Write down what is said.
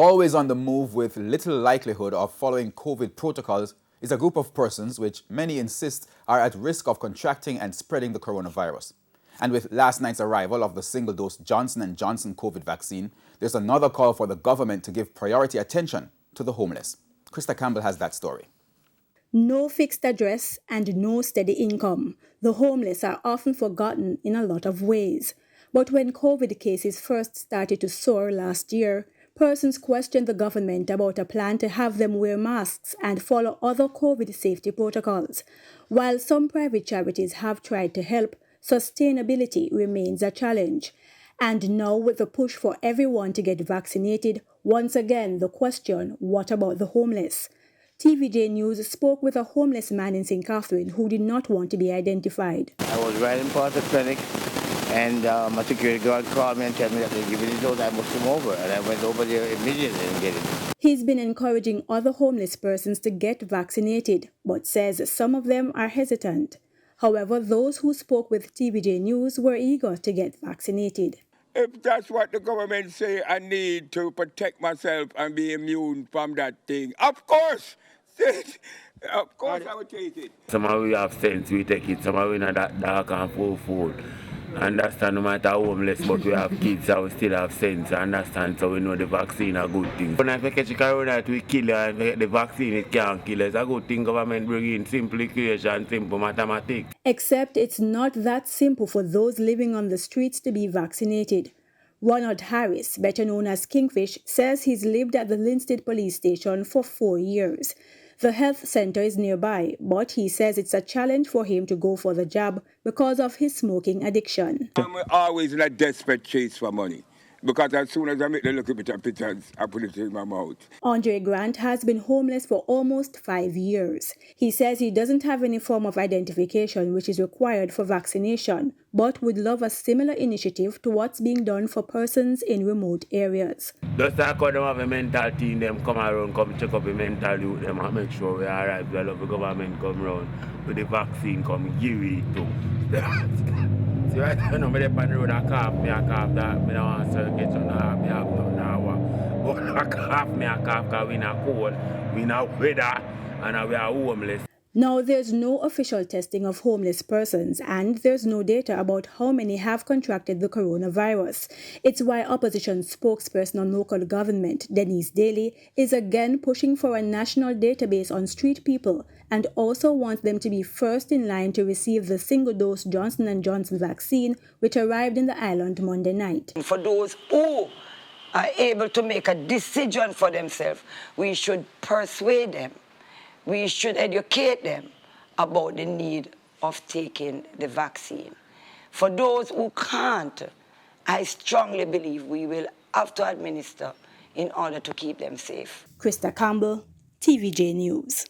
Always on the move with little likelihood of following COVID protocols is a group of persons which many insist are at risk of contracting and spreading the coronavirus. And with last night's arrival of the single-dose Johnson & Johnson COVID vaccine, there's another call for the government to give priority attention to the homeless. Krista Campbell has that story. No fixed address and no steady income. The homeless are often forgotten in a lot of ways. But when COVID cases first started to soar last year, persons questioned the government about a plan to have them wear masks and follow other COVID safety protocols. While some private charities have tried to help, sustainability remains a challenge. And now with the push for everyone to get vaccinated, once again the question, what about the homeless? TVJ News spoke with a homeless man in St. Catherine who did not want to be identified. I was riding past the clinic and my security guard called me and told me that they give me the dose, I must come over. And I went over there immediately and get it. He's been encouraging other homeless persons to get vaccinated, but says some of them are hesitant. However, those who spoke with TVJ News were eager to get vaccinated. If that's what the government say I need to protect myself and be immune from that thing, of course I would take it. Some of we have sense, we take it. Some of we not that dark and full food. Understand, no matter how homeless, but we have kids and we still have sense. Understand, so we know the vaccine a good thing. When I catch corona, we kill you, and the vaccine it can't kill us. It's a good thing government bring in simple equation, simple mathematics. Except it's not that simple for those living on the streets to be vaccinated. Ronald Harris, better known as Kingfish, says he's lived at the Linstead police station for 4 years. The health center is nearby, but he says it's a challenge for him to go for the jab because of his smoking addiction. I'm always in a desperate chase for money, because as soon as I make the little bit of pittance, I put it in my mouth. Andre Grant has been homeless for almost 5 years. He says he doesn't have any form of identification which is required for vaccination, but would love a similar initiative to what's being done for persons in remote areas. Just like how them have a mental team, them come around, come check up the mental youth, them and make sure we are right. We love the government come around with the vaccine, come give it to. See right now, I'm on the road, I cough that, I don't want to get on that, I have nothing now. But I cough, because we not cold, we not weather, and we are homeless. Now, there's no official testing of homeless persons, and there's no data about how many have contracted the coronavirus. It's why opposition spokesperson on local government, Denise Daly, is again pushing for a national database on street people and also wants them to be first in line to receive the single-dose Johnson & Johnson vaccine, which arrived in the island Monday night. For those who are able to make a decision for themselves, we should persuade them. We should educate them about the need of taking the vaccine. For those who can't, I strongly believe we will have to administer in order to keep them safe. Krista Campbell, TVJ News.